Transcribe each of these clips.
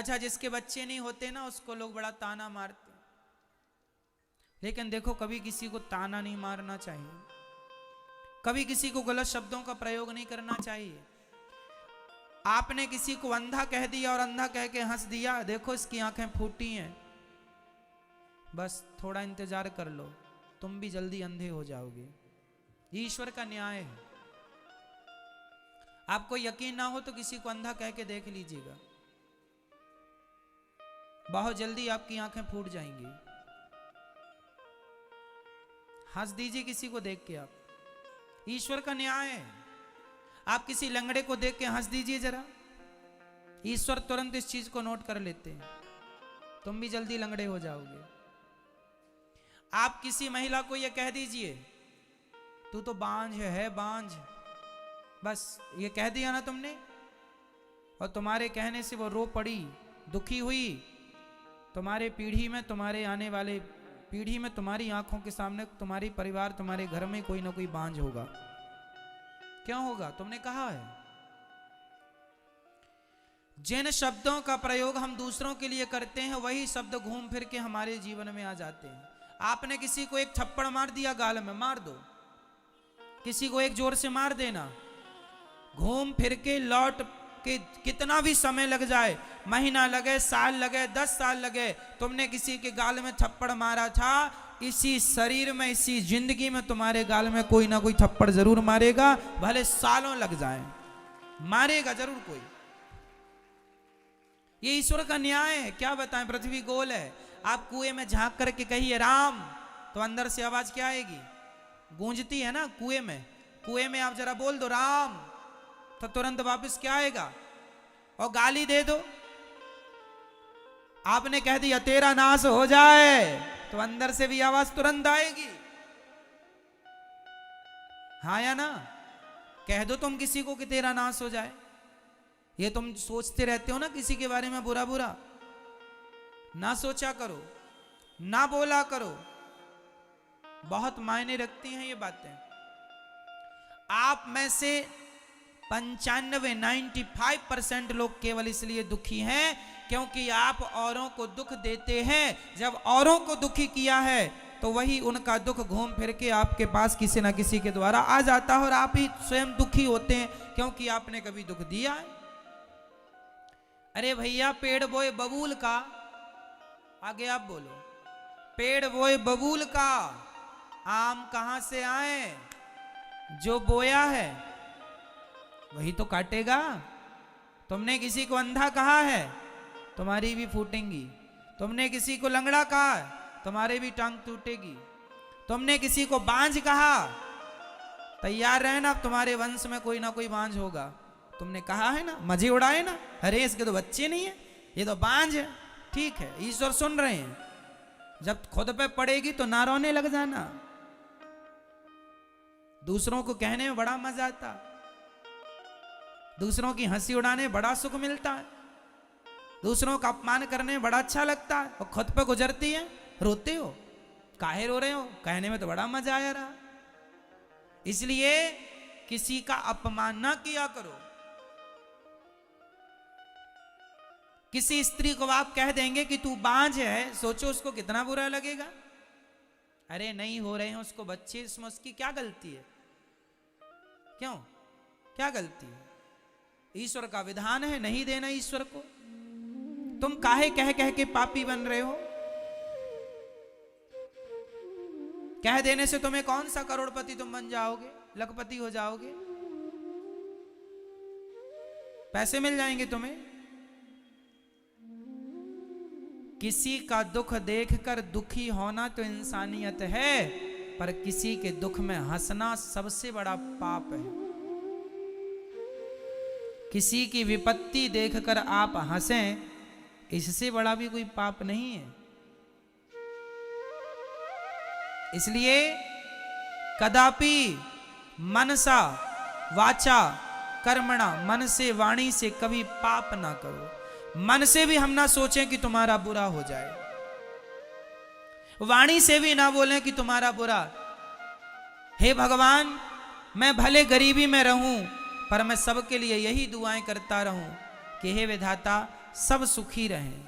अच्छा जिसके बच्चे नहीं होते ना उसको लोग बड़ा ताना मारते, लेकिन देखो कभी किसी को ताना नहीं मारना चाहिए, कभी किसी को गलत शब्दों का प्रयोग नहीं करना चाहिए। आपने किसी को अंधा कह दिया और अंधा कह के हंस दिया, देखो इसकी आंखें फूटी हैं, बस थोड़ा इंतजार कर लो, तुम भी जल्दी अंधे हो जाओगे। ईश्वर का न्याय है। आपको यकीन ना हो तो किसी को अंधा कह के देख लीजिएगा, बहुत जल्दी आपकी आंखें फूट जाएंगी। हंस दीजिए किसी को देख के, आप ईश्वर का न्याय है। आप किसी लंगड़े को देख के हंस दीजिए जरा, ईश्वर तुरंत इस चीज को नोट कर लेते हैं, तुम भी जल्दी लंगड़े हो जाओगे। आप किसी महिला को यह कह दीजिए तू तो बांझ है बांझ, बस ये कह दिया ना तुमने, और तुम्हारे कहने से वो रो पड़ी, दुखी हुई, तुम्हारे पीढ़ी में, तुम्हारे आने वाले पीढ़ी में, तुम्हारी आंखों के सामने तुम्हारी परिवार, तुम्हारे घर में कोई ना कोई बांझ होगा। क्यों होगा? तुमने कहा है। जिन शब्दों का प्रयोग हम दूसरों के लिए करते हैं वही शब्द घूम फिर के हमारे जीवन में आ जाते हैं। आपने किसी को एक थप्पड़ मार दिया, गाल में मार दो, किसी को एक जोर से मार देना, घूम फिर के लौट के कितना भी समय लग जाए, महीना लगे, साल लगे, 10 साल लगे, तुमने किसी के गाल में थप्पड़ मारा था, इसी शरीर में, इसी जिंदगी में तुम्हारे गाल में कोई ना कोई थप्पड़ जरूर मारेगा, भले सालों लग जाए, मारेगा जरूर कोई। ये ईश्वर का न्याय है। क्या बताएं, पृथ्वी गोल है। आप कुएं में झांक करके कहिए राम, तो अंदर से आवाज क्या आएगी? गूंजती है ना कुएं में। कुएं में आप जरा बोल दो राम, तो तुरंत वापस क्या आएगा? और गाली दे दो, आपने कह दिया तेरा नाश हो जाए, तो अंदर से भी आवाज तुरंत आएगी। हाँ या ना? कह दो तुम किसी को कि तेरा नाश हो जाए, ये तुम सोचते रहते हो ना किसी के बारे में बुरा बुरा, ना सोचा करो, ना बोला करो, बहुत मायने रखती हैं ये बातें। आप में से 95% लोग केवल इसलिए दुखी हैं क्योंकि आप औरों को दुख देते हैं। जब औरों को दुखी किया है तो वही उनका दुख घूम फिर के आपके पास किसी ना किसी के द्वारा आ जाता है, और आप ही स्वयं दुखी होते हैं क्योंकि आपने कभी दुख दिया है। अरे भैया, पेड़ बोए बबूल का, आगे आप बोलो, पेड़ बोए बबूल का, आम कहां से आए? जो बोया है वही तो काटेगा। तुमने किसी को अंधा कहा है, तुम्हारी भी फूटेंगी। तुमने किसी को लंगड़ा कहा, तुम्हारी भी टांग टूटेगी। तुमने किसी को बांझ कहा, तैयार रहना, तुम्हारे वंश में कोई ना कोई बांझ होगा। तुमने कहा है ना, मजे उड़ाए ना, अरे इसके तो बच्चे नहीं है, ये तो बांझ है। ठीक है, ईश्वर सुन रहे हैं, जब खुद पे पड़ेगी तो ना रोने लग जाना। दूसरों को कहने में बड़ा मजा आता, दूसरों की हंसी उड़ाने में बड़ा सुख मिलता है, दूसरों का अपमान करने में बड़ा अच्छा लगता है, और खुद पे गुजरती है, रोते हो, काहे रो रहे हो? कहने में तो बड़ा मजा आया रहा। इसलिए किसी का अपमान ना किया करो। किसी स्त्री को आप कह देंगे कि तू बांझ है, सोचो उसको कितना बुरा लगेगा। अरे नहीं हो रहे हैं उसको बच्चे, इसमें उसकी क्या गलती है? क्यों, क्या गलती है? ईश्वर का विधान है नहीं देना ईश्वर को। तुम काहे कह कह के पापी बन रहे हो? कह देने से तुम्हें कौन सा करोड़पति तुम बन जाओगे, लखपति हो जाओगे, पैसे मिल जाएंगे तुम्हें। किसी का दुख देखकर दुखी होना तो इंसानियत है, पर किसी के दुख में हंसना सबसे बड़ा पाप है। किसी की विपत्ति देखकर आप हंसें, इससे बड़ा भी कोई पाप नहीं है। इसलिए कदापि मनसा वाचा कर्मणा, मन से वाणी से कभी पाप ना करो। मन से भी हम ना सोचें कि तुम्हारा बुरा हो जाए, वाणी से भी ना बोलें कि तुम्हारा बुरा। हे भगवान, मैं भले गरीबी में रहूं पर मैं सबके लिए यही दुआएं करता रहूं कि हे विधाता, सब सुखी रहें,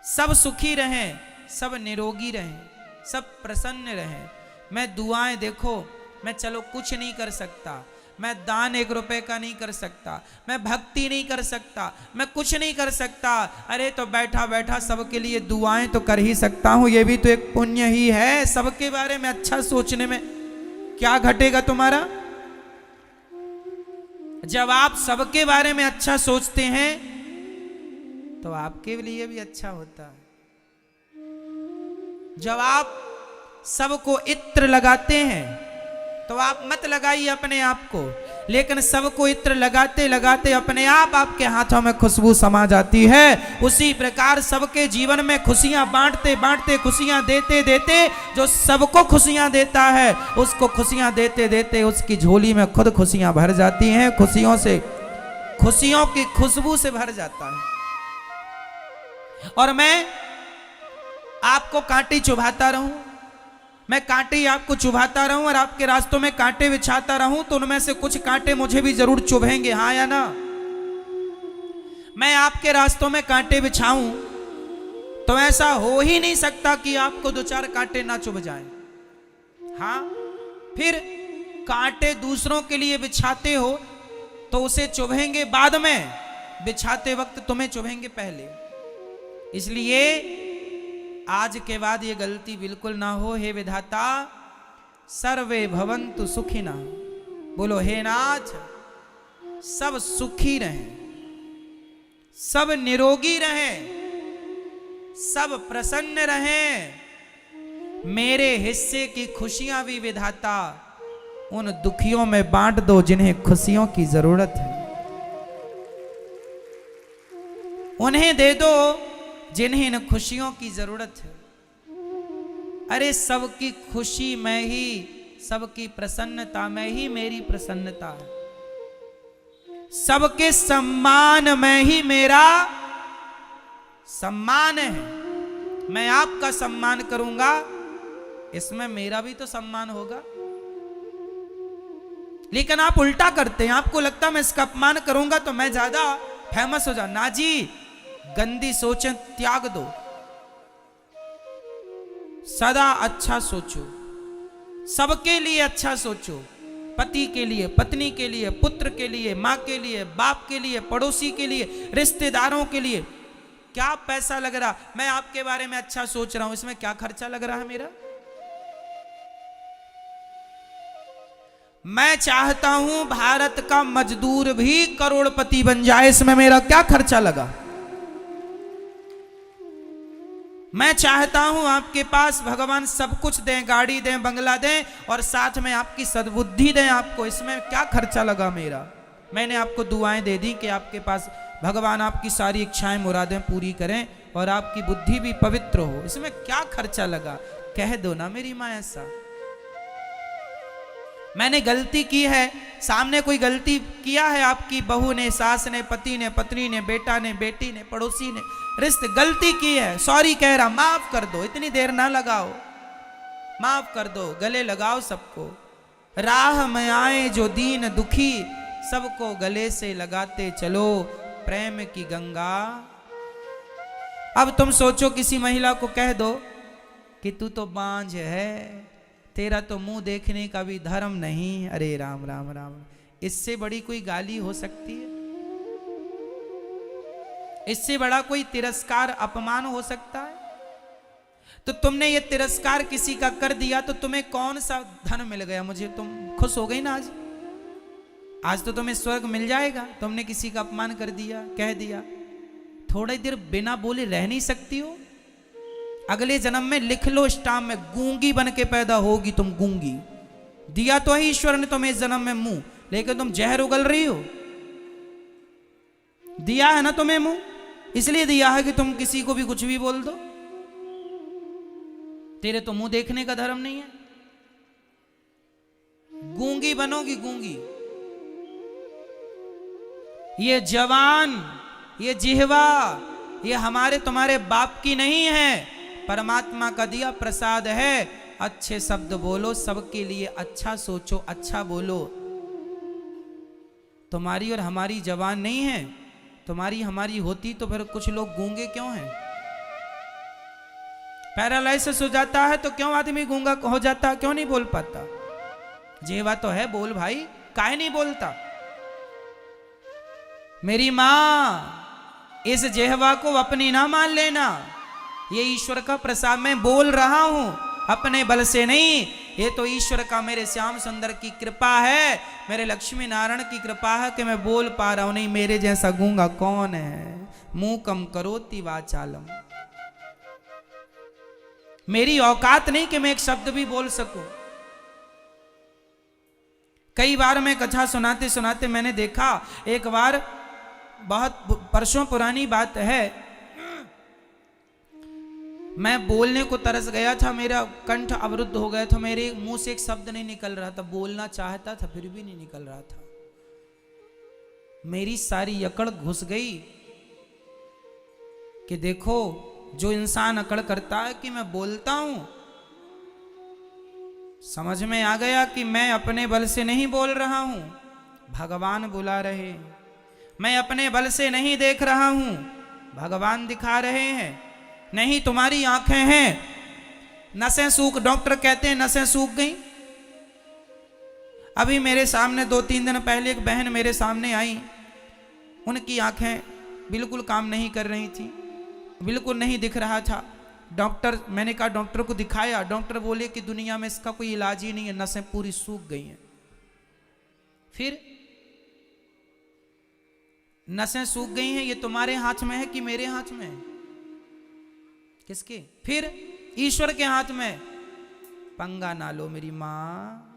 सब सुखी रहें, सब निरोगी रहें, सब प्रसन्न रहें। मैं दुआएं देखो, मैं चलो कुछ नहीं कर सकता, मैं दान 1 रुपए का नहीं कर सकता, मैं भक्ति नहीं कर सकता, मैं कुछ नहीं कर सकता, अरे तो बैठा बैठा सबके लिए दुआएं तो कर ही सकता हूं, ये भी तो एक पुण्य ही है। सबके बारे में अच्छा सोचने में क्या घटेगा तुम्हारा? जब आप सबके बारे में अच्छा सोचते हैं तो आपके लिए भी अच्छा होता है। जब आप सबको इत्र लगाते हैं तो आप मत लगाइए अपने आप को, लेकिन सबको इत्र लगाते लगाते अपने आप आपके हाथों में खुशबू समा जाती है। उसी प्रकार सबके जीवन में खुशियां बांटते बांटते, खुशियां देते देते, जो सबको खुशियां देता है उसको खुशियां देते देते उसकी झोली में खुद खुशियां भर जाती हैं। खुशियों से, खुशियों की खुशबू से भर जाता है। और मैं आपको कांटे चुभाता रहूं, मैं कांटे आपको चुभाता रहूं और आपके रास्तों में कांटे बिछाता रहूं तो उनमें से कुछ कांटे मुझे भी जरूर चुभेंगे, हाँ या ना? मैं आपके रास्तों में कांटे बिछाऊं तो ऐसा हो ही नहीं सकता कि आपको 2-4 कांटे ना चुभ जाएं। हाँ, फिर कांटे दूसरों के लिए बिछाते हो तो उसे चुभेंगे बाद में, बिछाते वक्त तुम्हें चुभेंगे पहले। इसलिए आज के बाद ये गलती बिल्कुल ना हो। हे विधाता, सर्वे भवन्तु सुखिनः, बोलो हे नाथ, सब सुखी रहें, सब निरोगी रहें, सब प्रसन्न रहें। मेरे हिस्से की खुशियां भी विधाता उन दुखियों में बांट दो जिन्हें खुशियों की जरूरत है, उन्हें दे दो जिन्हें इन खुशियों की जरूरत है। अरे सबकी खुशी में ही, सबकी प्रसन्नता में ही मेरी प्रसन्नता है, सबके सम्मान में ही मेरा सम्मान है। मैं आपका सम्मान करूंगा, इसमें मेरा भी तो सम्मान होगा। लेकिन आप उल्टा करते हैं, आपको लगता है मैं इसका अपमान करूंगा तो मैं ज्यादा फेमस हो जाऊं। ना जी, गंदी सोचें त्याग दो, सदा अच्छा सोचो, सबके लिए अच्छा सोचो, पति के लिए, पत्नी के लिए, पुत्र के लिए, माँ के लिए, बाप के लिए, पड़ोसी के लिए, रिश्तेदारों के लिए। क्या पैसा लग रहा, मैं आपके बारे में अच्छा सोच रहा हूं, इसमें क्या खर्चा लग रहा है मेरा? मैं चाहता हूं भारत का मजदूर भी करोड़पति बन जाए, इसमें मेरा क्या खर्चा लगा? मैं चाहता हूं आपके पास भगवान सब कुछ दें, गाड़ी दें, बंगला दें और साथ में आपकी सद्बुद्धि दें आपको, इसमें क्या खर्चा लगा मेरा? मैंने आपको दुआएं दे दी कि आपके पास भगवान आपकी सारी इच्छाएं मुरादें पूरी करें और आपकी बुद्धि भी पवित्र हो, इसमें क्या खर्चा लगा? कह दो ना मेरी मां ऐसा। मैंने गलती की है, सामने कोई गलती किया है, आपकी बहू ने, सास ने, पति ने, पत्नी ने, बेटा ने, बेटी ने, पड़ोसी ने, रिश्ते, गलती की है, सॉरी कह रहा, माफ कर दो, इतनी देर ना लगाओ, माफ कर दो, गले लगाओ सबको। राह में आए जो दीन दुखी, सबको गले से लगाते चलो, प्रेम की गंगा। अब तुम सोचो किसी महिला को कह दो कि तू तो बांझ है, तेरा तो मुंह देखने का भी धर्म नहीं। अरे राम राम राम, इससे बड़ी कोई गाली हो सकती है? इससे बड़ा कोई तिरस्कार, अपमान हो सकता है? तो तुमने ये तिरस्कार किसी का कर दिया तो तुम्हें कौन सा धन मिल गया? मुझे तुम खुश हो गई ना आज? आज तो तुम्हें स्वर्ग मिल जाएगा। तुमने किसी का अपमान कर दिया, कह दिया, थोड़ी देर बिना बोले रह नहीं सकती हो? अगले जन्म में लिख लो स्टाम्प में, गूंगी बन के पैदा होगी तुम, गूंगी। दिया तो है ईश्वर ने तुम्हें इस जन्म में मुंह, लेकिन तुम जहर उगल रही हो। दिया है ना तुम्हें मुंह, इसलिए दिया है कि तुम किसी को भी कुछ भी बोल दो। तेरे तो मुंह देखने का धर्म नहीं है, गूंगी बनोगी, गूंगी। ये जवान, ये जिह्वा, ये हमारे तुम्हारे बाप की नहीं है, परमात्मा का दिया प्रसाद है। अच्छे शब्द बोलो, सबके लिए अच्छा सोचो, अच्छा बोलो। तुम्हारी और हमारी जबान नहीं है, तुम्हारी हमारी होती तो फिर कुछ लोग गूंगे क्यों हैं? पैरालाइसिस हो जाता है तो क्यों आदमी गूंगा हो जाता, क्यों नहीं बोल पाता? जेवा तो है, बोल भाई, काहे नहीं बोलता? मेरी मां, इस जेहवा को अपनी ना मान लेना, ये ईश्वर का प्रसाद। मैं बोल रहा हूं अपने बल से नहीं, ये तो ईश्वर का, मेरे श्याम सुंदर की कृपा है, मेरे लक्ष्मी नारायण की कृपा है कि मैं बोल पा रहा हूं। नहीं, मेरे जैसा गूंगा कौन है? मुंह कम करोति वाचालम। मेरी औकात नहीं कि मैं एक शब्द भी बोल सकूं। कई बार मैं कथा सुनाते सुनाते मैंने देखा, एक बार, बहुत वर्षों पुरानी बात है, मैं बोलने को तरस गया था, मेरा कंठ अवरुद्ध हो गया था, मेरे मुंह से एक शब्द नहीं निकल रहा था, बोलना चाहता था फिर भी नहीं निकल रहा था। मेरी सारी अकड़ घुस गई कि देखो, जो इंसान अकड़ करता है कि मैं बोलता हूं, समझ में आ गया कि मैं अपने बल से नहीं बोल रहा हूं, भगवान बुला रहे। मैं अपने बल से नहीं देख रहा हूं, भगवान दिखा रहे हैं। नहीं, तुम्हारी आंखें हैं, नसें सूख, डॉक्टर कहते हैं नसें सूख गई। अभी मेरे सामने 2-3 दिन पहले एक बहन मेरे सामने आई, उनकी आंखें बिल्कुल काम नहीं कर रही थी, बिल्कुल नहीं दिख रहा था। डॉक्टर, मैंने कहा डॉक्टर को दिखाया, डॉक्टर बोले कि दुनिया में इसका कोई इलाज ही नहीं है, नसें पूरी सूख गई हैं। फिर नसें सूख गई हैं, ये तुम्हारे हाथ में है कि मेरे हाथ में है? किसके? फिर ईश्वर के हाथ में। पंगा ना लो मेरी मां,